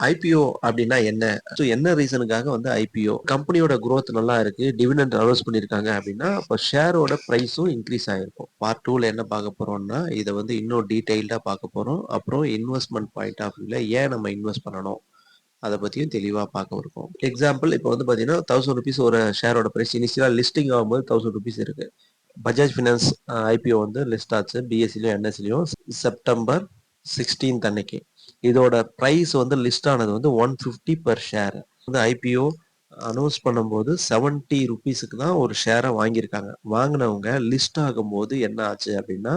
IPO அப்படின்னா என்ன? So என்ன ரீசனுக்காக வந்து ஐபிஓ? கம்பெனியோட குரோத் நல்லா இருக்கு, டிவிடெண்ட் அனௌன்ஸ் பண்ணியிருக்காங்க அப்படின்னா, அப்போ ஷேரோட பிரைஸும் இன்க்ரீஸ் ஆயிருக்கும். பார்ட் 2ல என்ன பார்க்க போறோம்னா, இதை வந்து இன்னும் டீடைல்டா பார்க்க போறோம். அப்புறம் இன்வெஸ்ட்மெண்ட் பாயிண்ட் ஆஃப் வியூல ஏன் நம்ம இன்வெஸ்ட் பண்ணணும்? அதை பத்தியும் தெளிவா பார்க்க இருக்கோம். எக்ஸாம்பிள் இப்போ வந்து பாத்தீங்கன்னா ₹1000 ஒரு ஷேரோட பிரைஸ் இனிஷியலா லிஸ்டிங் ஆகும்போது ₹1000 இருக்கு. பஜாஜ் ஃபினான்ஸ் ஐபிஓ வந்து லிஸ்ட் ஆச்சு பிஎஸ்சிலையும் என்எஸ்சிலையும் செப்டம்பர் 16th அன்னைக்கு. இதோட பிரைஸ் வந்து லிஸ்ட் ஆனது வந்து 150 பெர் ஷேர். வந்து ஐபிஓ அனௌன்ஸ் பண்ணும்போது ₹70 தான் ஒரு ஷேரை வாங்கியிருக்காங்க. வாங்கினவங்க லிஸ்ட் ஆகும்போது என்ன ஆச்சு அப்படின்னா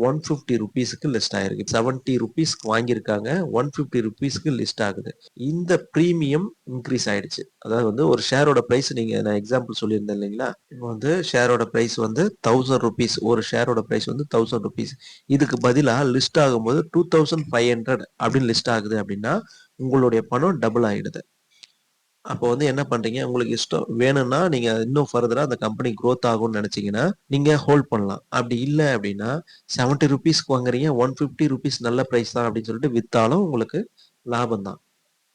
₹150 லிஸ்ட் ஆயிருக்கு. ₹70 வாங்கியிருக்காங்க, ₹150 லிஸ்ட் ஆகுது. இந்த பிரீமியம் இன்க்ரீஸ் ஆயிடுச்சு. அதாவது வந்து ஒரு ஷேரோட பிரைஸ் நீங்க நான் எக்ஸாம்பிள் சொல்லியிருந்தேன் இல்லைங்களா? இப்போ வந்து ஷேரோட பிரைஸ் வந்து ₹1000. ஒரு ஷேரோட பிரைஸ் வந்து ₹1000. இதுக்கு பதிலா லிஸ்ட் ஆகும்போது 2500 அப்படின்னு லிஸ்ட் ஆகுது அப்படின்னா உங்களுடைய பணம் டபுள் ஆயிடுது. அப்போ வந்து என்ன பண்றீங்க, உங்களுக்கு இஷ்டம் வேணும்னா நீங்க இன்னும் ஃபர்தரா அந்த கம்பெனி குரோத் ஆகும்னு நினைச்சீங்கன்னா நீங்க ஹோல்ட் பண்ணலாம். அப்படி இல்லை அப்படின்னா ₹70 வாங்குறீங்க, ₹150 நல்ல பிரைஸ் தான் அப்படின்னு சொல்லிட்டு வித்தாலும் உங்களுக்கு லாபம் தான்.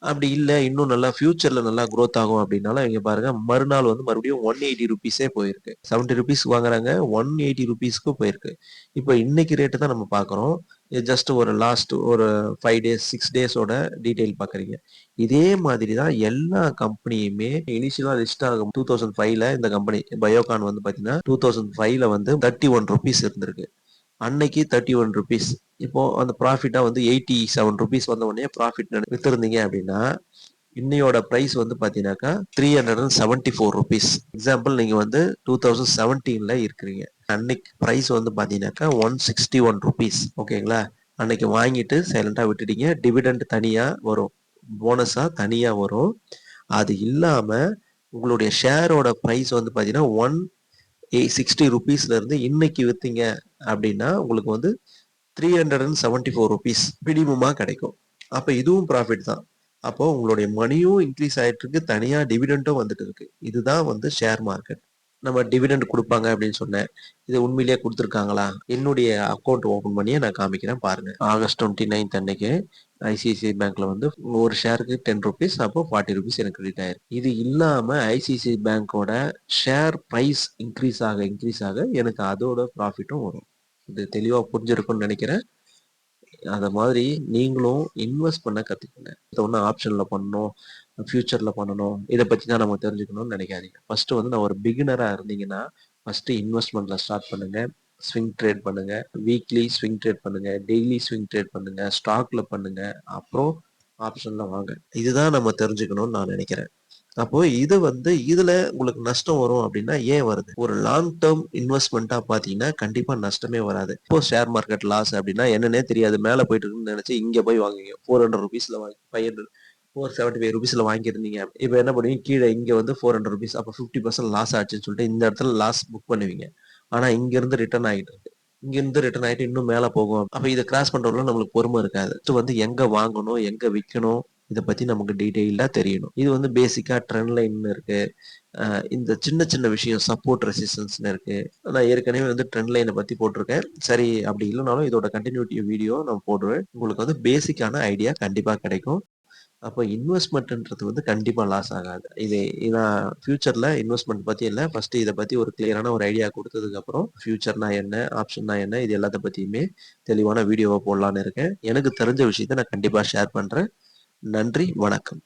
அப்படி இல்லை இன்னும் நல்லா ஃபியூச்சர்ல நல்லா growth ஆகும் அப்படின்னாலும் இங்க பாருங்க மறுநாள் வந்து மறுபடியும் ₹180 போயிருக்கு. ₹70 வாங்குறாங்க, ₹180 போயிருக்கு. இப்போ இன்னைக்கு ரேட்டு தான் நம்ம பார்க்குறோம். இது ஜஸ்ட் ஒரு லாஸ்ட் ஒரு 5 டேஸ் 6 டேஸோட டீடைல் பார்க்குறீங்க. இதே மாதிரி தான் எல்லா கம்பெனியுமே இனிஷியலா லிஸ்ட் ஆகும் 2005ல இந்த கம்பெனி பயோகான் வந்து பார்த்தீங்கன்னா 2005ல வந்து ₹31 இருந்திருக்கு. அன்னைக்கு ₹31. இப்போ அந்த ப்ராஃபிட்டா வந்து ₹87 வந்த உடனே ப்ராஃபிட் வித்திருந்தீங்க அப்படின்னா இன்னையோட பிரைஸ் வந்து பாத்தீங்கன்னாக்கா ₹374. எக்ஸாம்பிள் நீங்க வந்து 2017ல இருக்கிறீங்க. அன்னைக்கு பிரைஸ் வந்து பாத்தீங்கன்னாக்கா ₹161. ஓகேங்களா? அன்னைக்கு வாங்கிட்டு சைலண்டா விட்டுட்டீங்க. டிவிடெண்ட் தனியா வரும், போனஸா தனியா வரும். அது இல்லாம உங்களுடைய ஷேரோட பிரைஸ் வந்து பாத்தீங்கன்னா ₹160 இருந்து இன்னைக்கு வித்தீங்க அப்படின்னா உங்களுக்கு வந்து ₹374 மினிமமா கிடைக்கும். அப்ப இதுவும் ப்ராஃபிட் தான். அப்போ உங்களுடைய மணியும் இன்க்ரீஸ் ஆயிட்டு இருக்கு, தனியா டிவிடெண்டும் வந்துட்டு இருக்கு. இதுதான் வந்து ஷேர் மார்க்கெட். நம்ம டிவிடெண்ட் கொடுப்பாங்க அப்படின்னு சொன்னேன். இது உண்மையிலேயே கொடுத்துருக்காங்களா? என்னுடைய அக்கௌண்ட் ஓபன் பண்ணியே நான் காமிக்கிறேன் பாருங்க. ஆகஸ்ட் 29th அன்னைக்கு ஐசிஐசிஐ பேங்க்ல வந்து ஒரு ஷேருக்கு ₹10 அப்போ ₹40 எனக்கு கிரெடிட் ஆயிருக்கு. இது இல்லாம ஐசிஐசிஐ பேங்கோட ஷேர் பிரைஸ் இன்க்ரீஸ் ஆக எனக்கு அதோட ப்ராஃபிட்டும் வரும். இது தெளிவா புரிஞ்சிருக்கும்னு நினைக்கிறேன். அத மாதிரி நீங்களும் இன்வெஸ்ட் பண்ண கத்துக்கங்க. இத ஒண்ணும் ஆப்ஷன்ல பண்ணணும், ஃபியூச்சர்ல பண்ணணும், இத பத்தி தான் நம்ம தெரிஞ்சுக்கணும்னு நினைக்காதீங்க. ஃபர்ஸ்ட் வந்து நான் ஒரு பிகினரா இருந்தீங்கன்னா, ஃபர்ஸ்ட் இன்வெஸ்ட்மெண்ட்ல ஸ்டார்ட் பண்ணுங்க. ஸ்விங் ட்ரேட் பண்ணுங்க. வீக்லி ஸ்விங் ட்ரேட் பண்ணுங்க. டெய்லி ஸ்விங் ட்ரேட் பண்ணுங்க. ஸ்டாக்ல பண்ணுங்க. அப்புறம் ஆப்ஷன்ல வாங்க. இதுதான் நம்ம தெரிஞ்சுக்கணும்னு நான் நினைக்கிறேன். அப்போ இது வந்து இதுல உங்களுக்கு நஷ்டம் வரும் அப்படின்னா ஏன் வருது? ஒரு லாங் டேர்ம் இன்வெஸ்ட்மெண்ட்டா பாத்தீங்கன்னா கண்டிப்பா நஷ்டமே வராது. இப்போ ஷேர் மார்க்கெட் லாஸ் அப்படின்னா என்னன்னே தெரியாது, மேல போயிட்டு இருக்குன்னு நினைச்சு இங்க போய் வாங்குவீங்க. ₹400 வாங்கி 500 ₹475 வாங்கியிருந்தீங்க. இப்போ என்ன பண்ணுவீங்க, கீழே இங்க வந்து ₹400 அப்போ 50% லாஸ் ஆச்சுன்னு சொல்லிட்டு இந்த இடத்துல லாஸ் புக் பண்ணுவீங்க. ஆனா இங்க இருந்து ரிட்டர்ன் ஆகிட்டு இருக்கு. இங்க இருந்து ரிட்டர்ன் ஆயிட்டு இன்னும் மேல போகும். அப்ப இதை கிராஸ் பண்றதுல நம்மளுக்கு பொறுமை இருக்காது. வந்து எங்க வாங்கணும், எங்க விற்கணும், இதை பத்தி நமக்கு டீடைல்டா தெரியணும். இது வந்து பேசிக்கா ட்ரெண்ட் லைன் இருக்கு. இந்த சின்ன சின்ன விஷயம் சப்போர்ட் ரெசிஸ்டன்ஸ்னு இருக்கு. நான் ஏற்கனவே வந்து ட்ரெண்ட் லைனை பத்தி போட்டிருக்கேன். சரி அப்படி இல்லைனாலும் இதோட கண்டினியூட்டி வீடியோ நான் போடுவேன். உங்களுக்கு வந்து பேசிக்கான ஐடியா கண்டிப்பா கிடைக்கும். அப்போ இன்வெஸ்ட்மெண்ட்ன்றது வந்து கண்டிப்பா லாஸ் ஆகாது. இது நான் ஃபியூச்சர்ல இன்வெஸ்ட்மெண்ட் பத்தி இல்ல. ஃபர்ஸ்ட் இதை பத்தி ஒரு கிளியரான ஒரு ஐடியா கொடுத்ததுக்கு அப்புறம் ஃபியூச்சர்னா என்ன, ஆப்ஷன்னா என்ன, இது எல்லாத்த பத்தியுமே தெளிவான வீடியோவா போடலான்னு இருக்கேன். எனக்கு தெரிஞ்ச விஷயத்த நான் கண்டிப்பா ஷேர் பண்றேன். நன்றி, வணக்கம்.